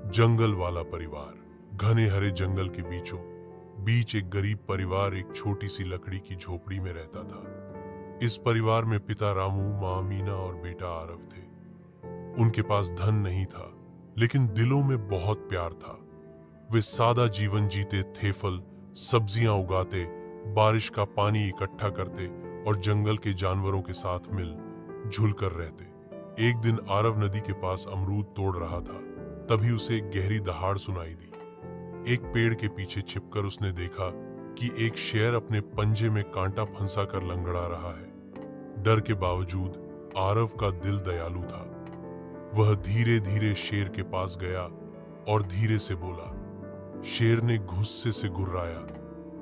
जंगल वाला परिवार। घने हरे जंगल के बीचों बीच एक गरीब परिवार एक छोटी सी लकड़ी की झोपड़ी में रहता था। इस परिवार में पिता रामू, माँ मीना और बेटा आरव थे। उनके पास धन नहीं था, लेकिन दिलों में बहुत प्यार था। वे सादा जीवन जीते थे, फल सब्जियां उगाते, बारिश का पानी इकट्ठा करते और जंगल के जानवरों के साथ मिल जुल कर रहते। एक दिन आरव नदी के पास अमरूद तोड़ रहा था, तभी उसे एक गहरी दहाड़ सुनाई दी। एक पेड़ के पीछे छिपकर उसने देखा कि एक शेर अपने पंजे में कांटा फंसा कर लंगड़ा रहा है। डर के बावजूद आरव का दिल दयालु था। वह धीरे धीरे शेर के पास गया और धीरे से बोला। शेर ने गुस्से से गुर्राया,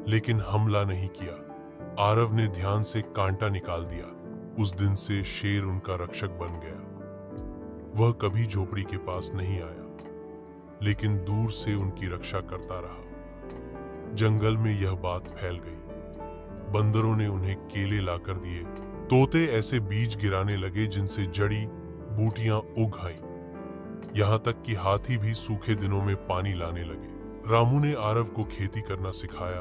लेकिन हमला नहीं किया। आरव ने ध्यान से कांटा निकाल दिया। उस दिन से शेर उनका रक्षक बन गया। वह कभी झोपड़ी के पास नहीं आया, लेकिन दूर से उनकी रक्षा करता रहा। जंगल में यह बात फैल गई। बंदरों ने उन्हें केले लाकर दिए। तोते ऐसे बीज गिराने लगे जिनसे जड़ी बूटियां उग आईं। यहां तक कि हाथी भी सूखे दिनों में पानी लाने लगे। रामू ने आरव को खेती करना सिखाया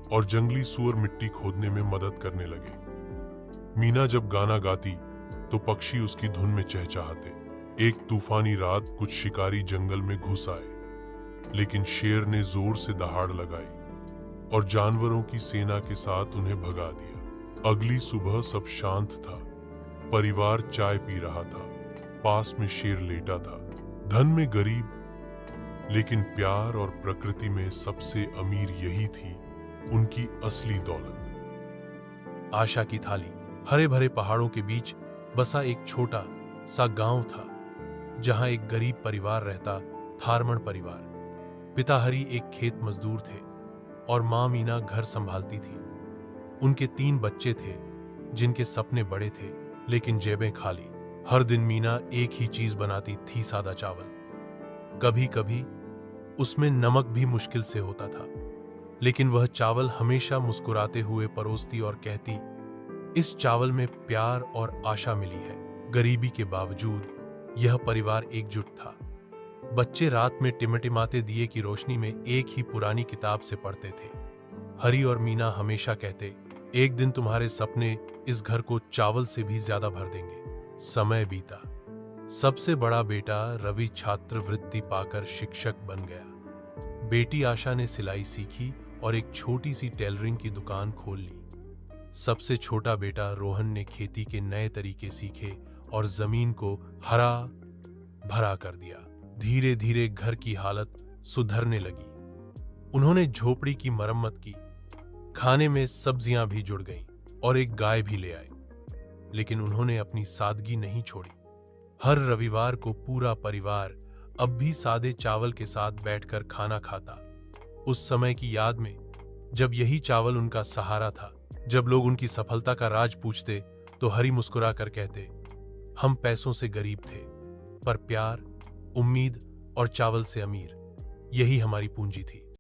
और जंगली सूअर मिट्टी खोदने में मदद करने लगे। मीना जब गाना गाती तो पक्षी उसकी धुन में चहचहाते। एक तूफानी रात कुछ शिकारी जंगल में घुस आए, लेकिन शेर ने जोर से दहाड़ लगाई और जानवरों की सेना के साथ उन्हें भगा दिया। अगली सुबह सब शांत था। परिवार चाय पी रहा था। पास में शेर लेटा था। धन में गरीब, लेकिन प्यार और प्रकृति में सबसे अमीर यही थी उनकी असली दौलत। आशा की थाली। हरे भरे पहाड़ों के बीच बसा एक छोटा सा गांव था, जहां एक गरीब परिवार रहता, थारमण परिवार। पिता हरि एक खेत मजदूर थे और मां मीना घर संभालती थी। उनके 3 बच्चे थे, जिनके सपने बड़े थे, लेकिन जेबें खाली। हर दिन मीना एक ही चीज बनाती थी, सादा चावल। कभी कभी उसमें नमक भी मुश्किल से होता था, लेकिन वह चावल हमेशा मुस्कुराते हुए परोसती और कहती, इस चावल में प्यार और आशा मिली है। गरीबी के बावजूद यह परिवार एकजुट था। बच्चे रात में टिमटिमाते दिए की रोशनी में एक ही पुरानी किताब से पढ़ते थे। हरि और मीना हमेशा कहते, एक दिन तुम्हारे सपने इस घर को चावल से भी ज्यादा भर देंगे। समय बीता। सबसे बड़ा बेटा रवि छात्रवृत्ति पाकर शिक्षक बन गया। बेटी आशा ने सिलाई सीखी और एक छोटी सी टेलरिंग की दुकान खोल ली। सबसे छोटा बेटा रोहन ने खेती के नए तरीके सीखे और जमीन को हरा भरा कर दिया। धीरे धीरे घर की हालत सुधरने लगी। उन्होंने झोपड़ी की मरम्मत की, खाने में सब्जियां भी जुड़ गईं और एक गाय भी ले आए। लेकिन उन्होंने अपनी सादगी नहीं छोड़ी। हर रविवार को पूरा परिवार अब भी सादे चावल के साथ बैठकर खाना खाता। उस समय की याद में, जब यही चावल उनका सहारा था। जब लोग उनकी सफलता का राज पूछते तो हरि मुस्कुरा कर कहते, हम पैसों से गरीब थे, पर प्यार, उम्मीद और चावल से अमीर, यही हमारी पूंजी थी।